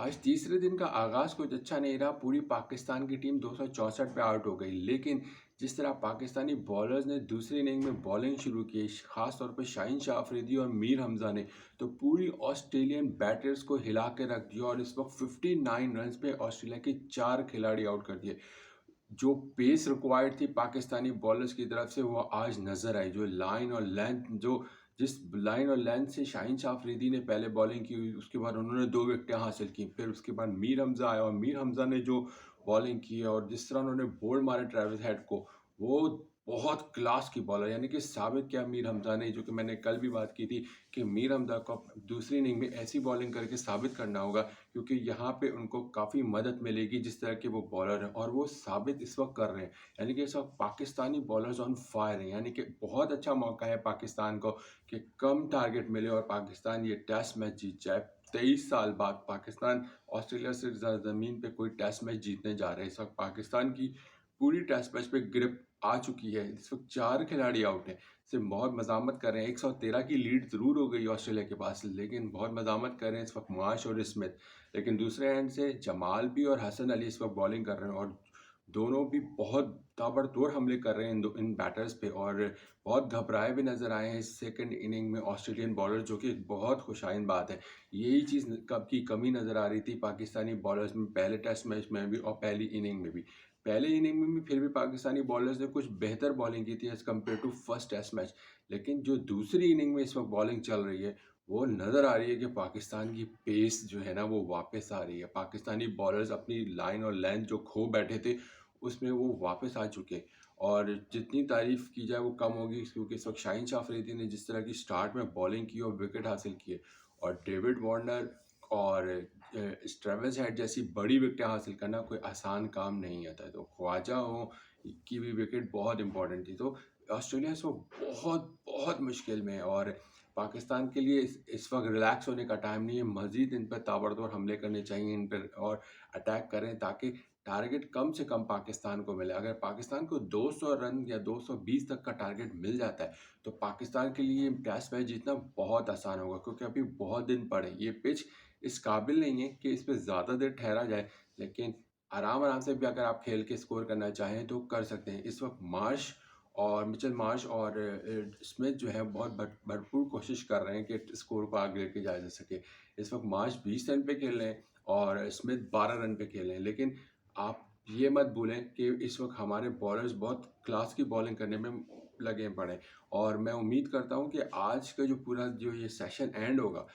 आज तीसरे दिन का आगाज़ कुछ अच्छा नहीं रहा। पूरी पाकिस्तान की टीम 264 पे आउट हो गई। लेकिन जिस तरह पाकिस्तानी बॉलर्स ने दूसरी इनिंग में बॉलिंग शुरू की, ख़ास तौर पे शाहीन शाह अफरीदी और मीर हमज़ा ने, तो पूरी ऑस्ट्रेलियन बैटर्स को हिला के रख दिया और इस वक्त 59 रन्स पे ऑस्ट्रेलिया के 4 खिलाड़ी आउट कर दिए। जो पेस रिक्वायर्ड थी पाकिस्तानी बॉलर्स की तरफ से वो आज नज़र आई। जो लाइन और लेंथ जो जिस लाइन और लेंथ से शाहीन शाह अफरीदी ने पहले बॉलिंग की, उसके बाद उन्होंने 2 विकेटें हासिल की। फिर उसके बाद मीर हमज़ा आया और मीर हमज़ा ने जो बॉलिंग की है और जिस तरह उन्होंने बोल्ड मारे ट्रेविस हेड को, वो बहुत क्लास की बॉलर, यानी कि साबित किया मीर हमज़ा ने, जो कि मैंने कल भी बात की थी कि मीर हमज़ा को अब दूसरी इनिंग में ऐसी बॉलिंग करके साबित करना होगा, क्योंकि यहाँ पे उनको काफ़ी मदद मिलेगी जिस तरह के वो बॉलर हैं और वो साबित इस वक्त कर रहे हैं। यानी कि इस वक्त पाकिस्तानी बॉलर्स ऑन फायर हैं, यानी कि बहुत अच्छा मौका है पाकिस्तान को कि कम टारगेट मिले और पाकिस्तान ये टेस्ट मैच जीत जाए। 23 साल बाद पाकिस्तान ऑस्ट्रेलिया से ज़मीन पे कोई टेस्ट मैच जीतने जा रहे हैं। इस वक्त पाकिस्तान की पूरी टेस्ट मैच पे ग्रिप आ चुकी है। इस वक्त 4 खिलाड़ी आउट हैं। सिर्फ बहुत मज़ामत कर रहे हैं। 113 की लीड ज़रूर हो गई ऑस्ट्रेलिया के पास, लेकिन बहुत मज़ामत कर रहे हैं इस वक्त माश और स्मिथ। लेकिन दूसरे एंड से जमाल भी और हसन अली इस वक्त बॉलिंग कर रहे हैं और दोनों भी बहुत ताबड़तोड़ हमले कर रहे हैं इन बैटर्स पे और बहुत घबराए भी नज़र आए हैं इस सेकंड इनिंग में ऑस्ट्रेलियन बॉलर, जो कि एक बहुत खुशाइन बात है। यही चीज़ कब की कमी नज़र आ रही थी पाकिस्तानी बॉलर्स में पहले टेस्ट मैच में भी और पहली इनिंग में भी। पहले इनिंग में भी फिर भी पाकिस्तानी बॉलर्स ने कुछ बेहतर बॉलिंग की थी as compared to first test match. लेकिन जो दूसरी इनिंग में इस वक्त बॉलिंग चल रही है, वो नज़र आ रही है कि पाकिस्तान की पेस जो है ना वो वापस आ रही है। पाकिस्तानी बॉलर्स अपनी लाइन और लेंथ जो खो बैठे थे, उसमें वो वापस आ चुके। और जितनी तारीफ़ की जाए वो कम होगी, क्योंकि इस वक्त शाहीन शाह अफरीदी ने जिस तरह की स्टार्ट में बॉलिंग की और विकेट हासिल किए और डेविड वार्नर और ट्रेविस हेड जैसी बड़ी विकेटें हासिल करना कोई आसान काम नहीं आता है। तो ख्वाजा हो की भी विकेट बहुत इंपॉर्टेंट थी। तो ऑस्ट्रेलिया इसको बहुत बहुत मुश्किल में है और पाकिस्तान के लिए इस वक्त रिलैक्स होने का टाइम नहीं है। मज़ीद इन पर ताबड़तोड़ हमले करने चाहिए, इन पर और अटैक करें ताकि टारगेट कम से कम पाकिस्तान को मिले। अगर पाकिस्तान को 200 रन या 220 तक का टारगेट मिल जाता है, तो पाकिस्तान के लिए टेस्ट मैच जीतना बहुत आसान होगा, क्योंकि अभी बहुत दिन पड़े। ये पिच इस काबिल नहीं है कि इस पे ज़्यादा देर ठहरा जाए, लेकिन आराम-आराम से भी अगर आप खेल के स्कोर करना चाहें तो कर सकते हैं। इस वक्त मार्श और मिचेल मार्श और स्मिथ जो है बहुत भरपूर कोशिश कर रहे हैं कि स्कोर को आगे लेके जाया जा सके। इस वक्त मार्श 20 रन पे खेल रहे हैं और स्मिथ 12 रन पे खेल रहे हैं। लेकिन आप ये मत भूलें कि इस वक्त हमारे बॉलर्स बहुत क्लास की बॉलिंग करने में लगे पड़े हैं और मैं उम्मीद करता हूँ कि आज का जो पूरा जो ये सेशन एंड होगा,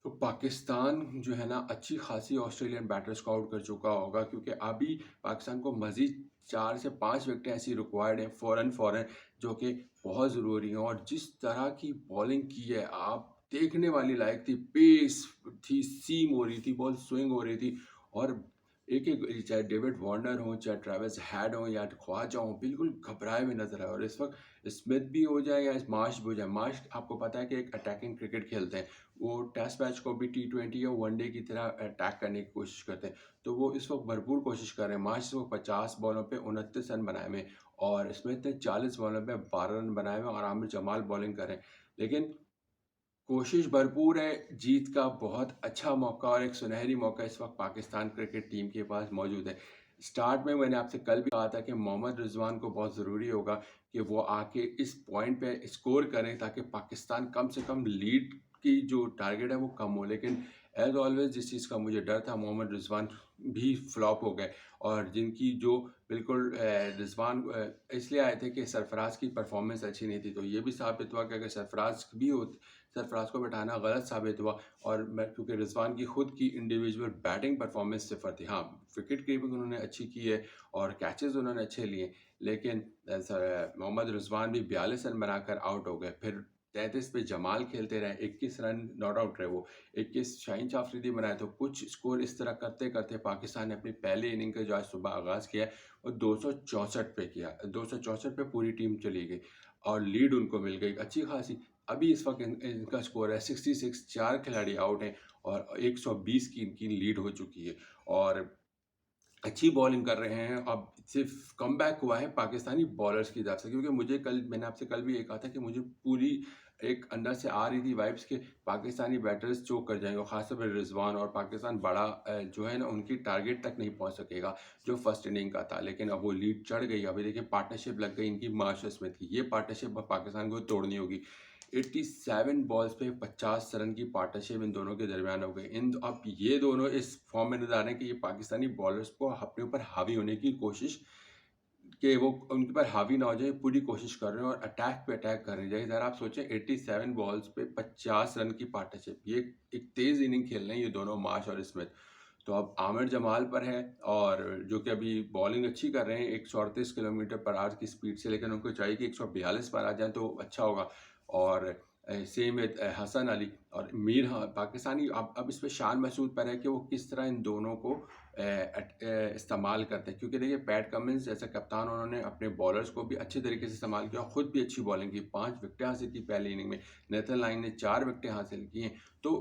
तो पाकिस्तान जो है ना अच्छी खासी ऑस्ट्रेलियन बैटर्स को आउट कर चुका होगा, क्योंकि अभी पाकिस्तान को मज़ीद 4 से 5 विकेटें ऐसी रिक्वायर्ड हैं फ़ौरन जो कि बहुत ज़रूरी हैं। और जिस तरह की बॉलिंग की है, आप देखने वाली लायक थी। पेस थी, सीम हो रही थी, बॉल स्विंग हो रही थी और एक-एक चाहे डेविड वार्नर हो, चाहे ट्रेविस हेड हो या ख्वाजा हो, बिल्कुल घबराए हुए नज़र आए। और इस वक्त स्मिथ भी हो जाए या मार्श भी हो जाए, मार्श आपको पता है कि एक अटैकिंग क्रिकेट खेलते हैं। वो टेस्ट मैच को भी टी20 या वनडे की तरह अटैक करने की कोशिश करते हैं। तो वो इस वक्त भरपूर कोशिश कर रहे हैं। मार्च वो 50 बॉलों पे 29 रन बनाए हुए और स्मिथ ने 40 बॉलों पे 12 रन बनाए हुए और आमिर जमाल बॉलिंग कर रहे हैं। लेकिन कोशिश भरपूर है, जीत का बहुत अच्छा मौका और एक सुनहरी मौका इस वक्त पाकिस्तान क्रिकेट टीम के पास मौजूद है। स्टार्ट में मैंने आपसे कल भी कहा था कि मोहम्मद रिजवान को बहुत ज़रूरी होगा कि वो आके इस पॉइंट पे स्कोर करें ताकि पाकिस्तान कम से कम लीड की जो टारगेट है वो कम हो। लेकिन एज ऑलवेज जिस चीज़ का मुझे डर था, मोहम्मद रिजवान भी फ्लॉप हो गए और जिनकी जो बिल्कुल रिजवान इसलिए आए थे कि सरफराज की परफॉर्मेंस अच्छी नहीं थी। तो ये भी साबित हुआ कि अगर सरफराज भी हो, सरफराज को बैठाना गलत साबित हुआ। और मैं क्योंकि रिजवान की खुद की इंडिविजुअल बैटिंग परफॉर्मेंस सिफर थी। हाँ, विकेट कीपिंग उन्होंने अच्छी की है और कैचेस उन्होंने अच्छे लिए, लेकिन मोहम्मद रिजवान भी 42 रन बनाकर आउट हो गए। फिर 33 पे जमाल खेलते रहे, 21 रन नॉट आउट रहे वो, 21 शाहीन शाह अफरीदी बनाए। तो कुछ स्कोर इस तरह करते करते पाकिस्तान ने अपनी पहली इनिंग का जो आज सुबह आगाज़ किया है वो 264 पे किया। 264 पे पूरी टीम चली गई और लीड उनको मिल गई अच्छी खासी। अभी इस वक्त इनका स्कोर है 66, 4 खिलाड़ी आउट हैं और 120 की इनकी लीड हो चुकी है और अच्छी बॉलिंग कर रहे हैं। अब सिर्फ कमबैक हुआ है पाकिस्तानी बॉलर्स की तरफ से, क्योंकि मुझे कल मैंने आपसे कल भी ये कहा था कि मुझे पूरी एक अंदर से आ रही थी वाइब्स के पाकिस्तानी बैटर्स चोक कर जाएंगे, और ख़ासतौर पर रिजवान, और पाकिस्तान बड़ा जो है ना उनकी टारगेट तक नहीं पहुंच सकेगा जो फर्स्ट इनिंग का था। लेकिन अब वो लीड चढ़ गई। अभी देखिए पार्टनरशिप लग गई इनकी मार्शल स्मिथ की। ये पार्टनरशिप अब पाकिस्तान को तोड़नी होगी। 87 बॉल्स पे 50 रन की पार्टनरशिप इन दोनों के दरमियान हो गई। इन अब ये दोनों इस फॉर्म में नजर आ रहे हैं कि ये पाकिस्तानी बॉलर्स को अपने ऊपर हावी होने की कोशिश, कि वो उनके पर हावी ना हो जाए, पूरी कोशिश कर रहे हैं और अटैक पे अटैक कर रहे हैं। जैसे आप सोचें 87 बॉल्स पे 50 रन की पार्टनरशिप, ये एक तेज़ इनिंग खेल रहे हैं ये दोनों, मार्श और स्मिथ। तो अब आमिर जमाल पर है, और जो कि अभी बॉलिंग अच्छी कर रहे हैं 138 किलोमीटर पर आवर की स्पीड से, लेकिन उनको चाहिए कि 142 पर आ जाए तो अच्छा होगा। और सेम विद हसन अली और मीर, हाँ पाकिस्तानी। अब इस पे शान मसूद पर है कि वो किस तरह इन दोनों को इस्तेमाल करते हैं, क्योंकि देखिए पैट कमिंस जैसे कप्तान, उन्होंने अपने बॉलर्स को भी अच्छे तरीके से इस्तेमाल किया, खुद भी अच्छी बॉलिंग की, 5 विकेटें हासिल की पहली इनिंग में। नेथन लाइन ने 4 विकेटें हासिल की हैं। तो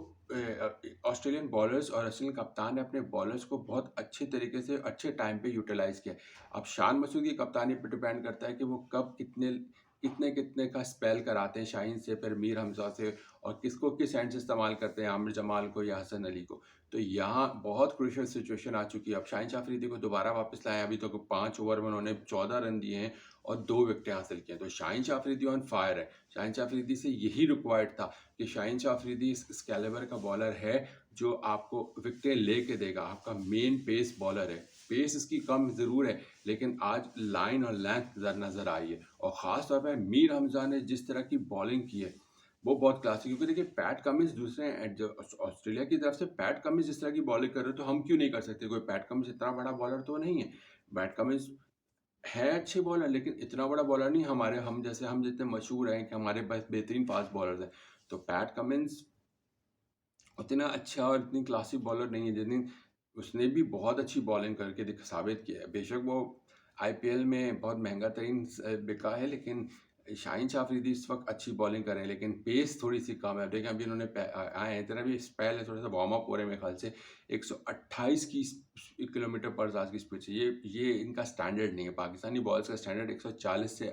ऑस्ट्रेलियन बॉलर्स और ऑस्ट्रेलियन कप्तान ने अपने बॉलर्स को बहुत अच्छे तरीके से अच्छे टाइम पे यूटिलाइज़ किया। अब शान मसूद की कप्तानी पे डिपेंड करता है कि वो कब कितने कितने कितने का स्पेल कराते हैं शाहीन से, फिर मीर हमजा से, और किसको किस एंड से इस्तेमाल करते हैं, आमिर जमाल को या हसन अली को। तो यहाँ बहुत क्रूशियल सिचुएशन आ चुकी है। अब शाहीन शाह अफरीदी को दोबारा वापस लाया। अभी तक तो 5 ओवर में उन्होंने 14 रन दिए हैं और 2 विकेटें हासिल की हैं। तो शाहीन शाह अफरीदी ऑन फायर है। शाहीन शाह अफरीदी से यही रिक्वायर्ड था कि शाहीन शाह अफरीदी इस कैलिबर का बॉलर है जो आपको विकेटें लेके देगा। आपका मेन पेस बॉलर है। पेस इसकी कम ज़रूर है, लेकिन आज लाइन और लेंथ नज़र आई है। और ख़ास तौर पे मीर हमजा ने जिस तरह की बॉलिंग की है वो बहुत क्लासिक। क्योंकि देखिए पैट कमिंस दूसरे जो ऑस्ट्रेलिया की तरफ से पैट कमिंस जिस तरह की बॉलिंग कर रहे हो तो हम क्यों नहीं कर सकते। कोई पैट कमिंस इतना बड़ा बॉलर तो नहीं है। पैट कमिंस है अच्छे बॉलर, लेकिन इतना बड़ा बॉलर नहीं। हम जितने मशहूर हैं कि हमारे पास बेहतरीन फास्ट बॉलर्स हैं, तो पैट कमिंस उतना अच्छा और इतनी क्लासिक बॉलर नहीं है जितनी उसने भी बहुत अच्छी बॉलिंग करके साबित किया है। बेशक वो आईपीएल में बहुत महंगा तरीन बिका है, लेकिन शाहीन शाह अफरीदी इस वक्त अच्छी बॉलिंग कर रहे हैं, लेकिन पेस थोड़ी सी कम है। देखें अभी उन्होंने आए हैं, इतना भी स्पेल है, थोड़ा सा वार्म अप हो रहे हैं मेरे ख्याल से 128 की किलोमीटर पर आवर की स्पीड से। ये इनका स्टैंडर्ड नहीं है। पाकिस्तानी बॉल्स का स्टैंडर्ड 140 से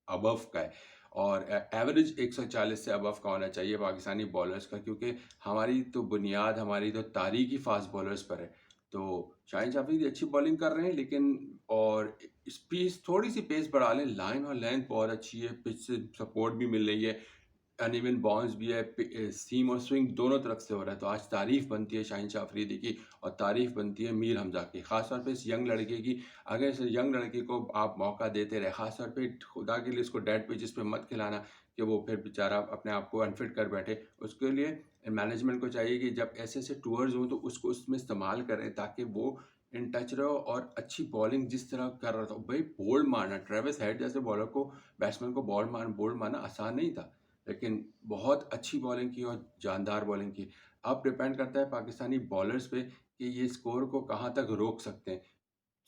अबव का है, और एवरेज 140 से अबव का होना चाहिए पाकिस्तानी बॉलर्स का, क्योंकि हमारी तो बुनियाद, हमारी तो तारीख ही फास्ट बॉलर्स पर है। तो शाहीन शाह अफरीदी अच्छी बॉलिंग कर रहे हैं, लेकिन और स्पीड थोड़ी सी पेस बढ़ा लें। लाइन और लेंथ बहुत अच्छी है, पिच से सपोर्ट भी मिल रही है, अनइवन बाउंस भी है, सीम और स्विंग दोनों तरफ से हो रहा है। तो आज तारीफ बनती है शाहीन शाह अफरीदी की, और तारीफ बनती है मीर हमजा की, खासतौर पे इस यंग लड़के की। अगर इस यंग लड़के को आप मौका देते रहे, खासतौर पे खुदा के लिए इसको डेड पिचेस पे मत खिलाना कि वो फिर बेचारा अपने आप को अनफिट कर बैठे। उसके लिए मैनेजमेंट को चाहिए कि जब ऐसे ऐसे टूर्स हों तो उसको उसमें इस्तेमाल करें, ताकि वो इन टच रहो और अच्छी बॉलिंग जिस तरह कर रहा था। भाई बोल्ड मारना, ट्रेविस हेड जैसे बॉलर को, बैट्समैन को बोल्ड मारना आसान नहीं था, लेकिन बहुत अच्छी बॉलिंग की और जानदार बॉलिंग की। अब डिपेंड करता है पाकिस्तानी बॉलर्स पे कि ये स्कोर को कहाँ तक रोक सकते हैं।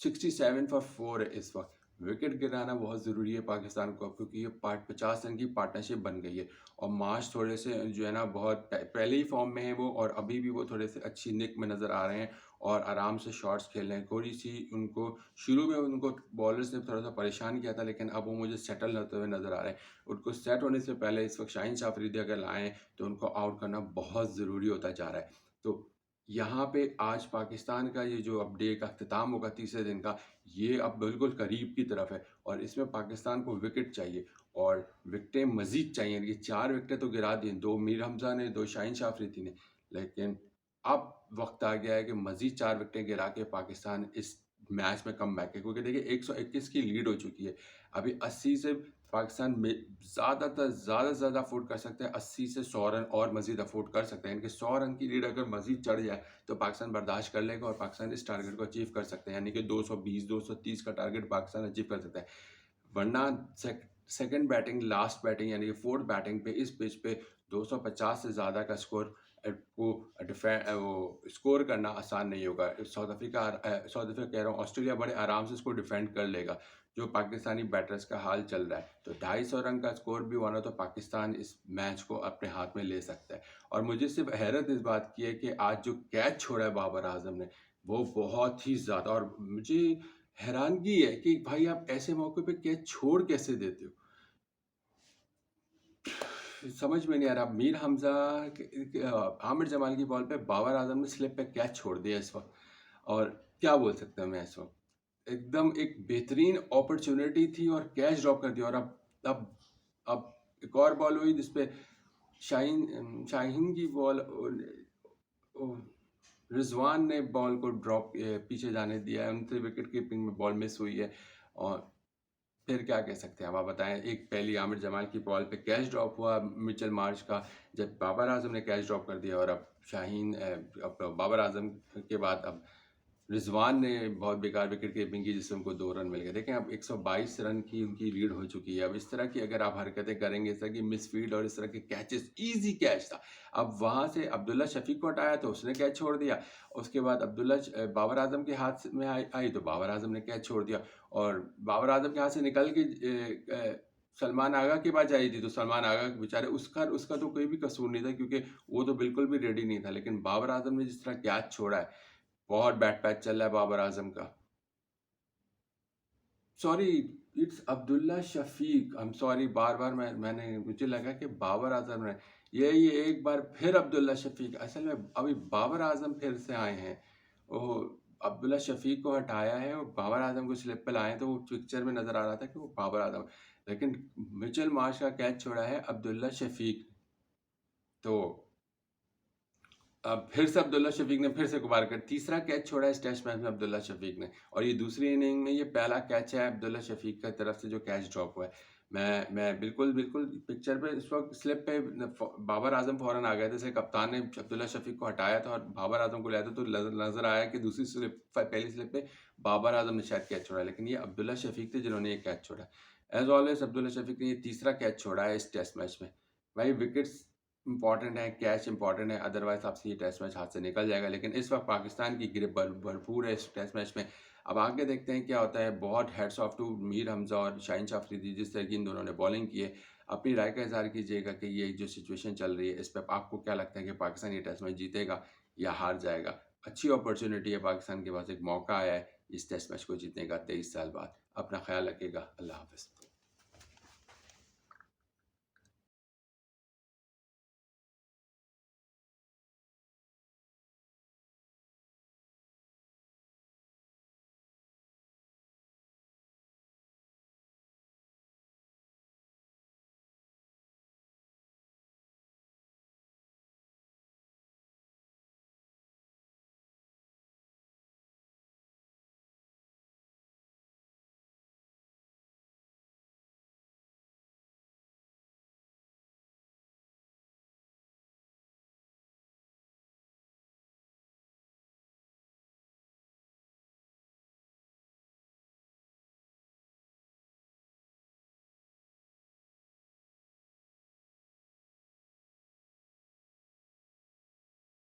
67 फॉर 4 है इस वक्त। विकेट गिराना बहुत ज़रूरी है पाकिस्तान को अब, क्योंकि ये 50 रन की पार्टनरशिप बन गई है। और मार्श थोड़े से जो है ना बहुत पहले ही फॉर्म में है वो, और अभी भी वो थोड़े से अच्छी निक में नज़र आ रहे हैं और आराम से शॉट्स खेल रहे हैं। थोड़ी सी उनको शुरू में उनको बॉलर्स ने थोड़ा सा परेशान किया था, लेकिन अब वो मुझे सेटल होते हुए नज़र आ रहे हैं। उनको सेट होने से पहले इस वक्त शाहीन शाह अफरीदी अगर लाएँ तो उनको आउट करना बहुत ज़रूरी होता जा रहा है। तो यहाँ पे आज पाकिस्तान का ये जो अब डे का अख्ताम होगा तीसरे दिन का, ये अब बिल्कुल करीब की तरफ है, और इसमें पाकिस्तान को विकेट चाहिए, और विकेटें मज़ीद चाहिए। ये 4 विकेटें तो गिरा दी, 2 मीर हमज़ा ने, 2 शाहीन शाह अफरीदी ने, लेकिन अब वक्त आ गया है कि मज़ीद 4 विकेटें गिरा के पाकिस्तान इस मैच में कमबैक है। क्योंकि देखिए 121 की लीड हो चुकी है। अभी 80 से पाकिस्तान में ज़्यादा से ज़्यादा अफोर्ड कर सकते हैं, 80 से 100 रन और मज़ीद अफोर्ड कर सकते हैं। इनके 100 रन की लीड अगर मज़ीद चढ़ जाए तो पाकिस्तान बर्दाश्त कर लेगा, और पाकिस्तान इस टारगेट को अचीव कर सकते हैं, यानी कि 220-230 का टारगेट पाकिस्तान अचीव कर सकता है। वरना सेकंड बैटिंग, लास्ट बैटिंग यानी कि फोर्थ बैटिंग पे इस पिच पे 250 से ज़्यादा का स्कोर को स्कोर करना आसान नहीं होगा। साउथ अफ्रीका कह रहा हूँ, ऑस्ट्रेलिया बड़े आराम से इसको डिफेंड कर लेगा, जो पाकिस्तानी बैटर्स का हाल चल रहा है। तो 250 रन का स्कोर भी बना तो पाकिस्तान इस मैच को अपने हाथ में ले सकता है। और मुझे सिर्फ हैरत इस बात की है कि आज जो कैच छोड़ा है बाबर आजम ने, वो बहुत ही ज़्यादा, और मुझे हैरानगी है कि भाई आप ऐसे मौके पे कैच छोड़ कैसे देते हो। समझ में नहीं आ रहा। मीर हमजा आमिर जमाल की बॉल पे बाबर आजम ने स्लिप पे कैच छोड़ दिया इस वक्त। और क्या बोल सकते हैं मैं इस वक्त, एकदम एक बेहतरीन अपॉर्चुनिटी थी और कैच ड्रॉप कर दिया। और अब एक और बॉल हुई जिसपे शाहीन शाहीन की बॉल, रिजवान ने बॉल को ड्रॉप पीछे जाने दिया है, उनसे विकेट कीपिंग में बॉल मिस हुई है। और फिर क्या कह सकते हैं, अब आप बताएं। एक पहली आमिर जमाल की बॉल पे कैच ड्रॉप हुआ मिचेल मार्श का, जब बाबर आजम ने कैच ड्रॉप कर दिया। और अब अब बाबर आजम के बाद अब रिजवान ने बहुत बेकार विकेट कीपिंग की जिससे उनको 2 रन मिल गए। देखें अब 122 रन की उनकी लीड हो चुकी है। अब इस तरह की अगर आप हरकतें करेंगे, इस तरह की मिसफील्ड और इस तरह के कैचेस, इजी कैच था। अब वहां से अब्दुल्ला शफीक को हटाया तो उसने कैच छोड़ दिया। उसके बाद बाबर आजम के हाथ में आई तो बाबर आजम ने कैच छोड़ दिया। और बाबर आजम के हाथ से निकल के सलमान आगा के पास आई थी तो सलमान आगा बेचारे, उसका उसका तो कोई भी कसूर नहीं था क्योंकि वो तो बिल्कुल भी रेडी नहीं था। लेकिन बाबर आजम ने जिस तरह कैच छोड़ा है, बहुत बैड पैच चल रहा है बाबर आजम का। Sorry, it's Abdullah Shafique, I am sorry. बार बार मैंने मुझे लगा कि बाबर आजम ने, ये एक बार फिर अब्दुल्ला शफीक। असल में अभी बाबर आजम फिर से आए हैं। वो अब्दुल्ला शफीक को हटाया है और बाबर आजम को स्लिप पे लाए हैं, तो वो पिक्चर में नजर आ रहा था कि वो बाबर आजम। लेकिन मिचेल मार्श का कैच छोड़ा है अब्दुल्ला शफीक। तो अब फिर से अब्दुल्ला शफीक ने फिर से गुबार कर तीसरा कैच छोड़ा है इस टेस्ट मैच में अब्दुल्ला शफीक ने। और ये दूसरी इनिंग में ये पहला कैच है अब्दुल्ला शफीक की तरफ से जो कैच ड्रॉप हुआ है। मैं बिल्कुल बिल्कुल पिक्चर पे इस वक्त स्लिप पे बाबर आजम फौरन आ गए थे। जैसे कप्तान ने अब्दुल्ला शफीक को हटाया था और बाबर आजम को लाया था, तो नजर आया कि दूसरी स्लिप, पहली स्लिप पे बाबर आजम ने शायद कैच छोड़ा, लेकिन ये अब्दुल्ला शफीक थे जिन्होंने ये कैच छोड़ा। एज ऑलवेज अब्दुल्ला शफीक ने ये तीसरा कैच छोड़ा है इस टेस्ट मैच में। भाई विकेट्स इंपॉर्टेंट है, कैच इंपॉर्टेंट है, अदरवाइज आपसे ये टेस्ट मैच हाथ से निकल जाएगा। लेकिन इस वक्त पाकिस्तान की ग्रिप भरपूर है इस टेस्ट मैच में। अब आगे देखते हैं क्या होता है। बहुत heads off to Mir Hamza और शाहीन शाह अफरीदी, जिस तरह की इन दोनों ने बॉलिंग की है। अपनी राय का इजहार कीजिएगा कि ये जो सिचुएशन चल रही है इस पर आपको क्या लगता है कि पाकिस्तान ये टेस्ट मैच जीतेगा या हार जाएगा। अच्छी अपॉर्चुनिटी है पाकिस्तान के पास, एक मौका आया है इस टेस्ट मैच को जीतने का 23 साल बाद। अपना ख्याल रखिएगा। अल्लाह हाफिज़।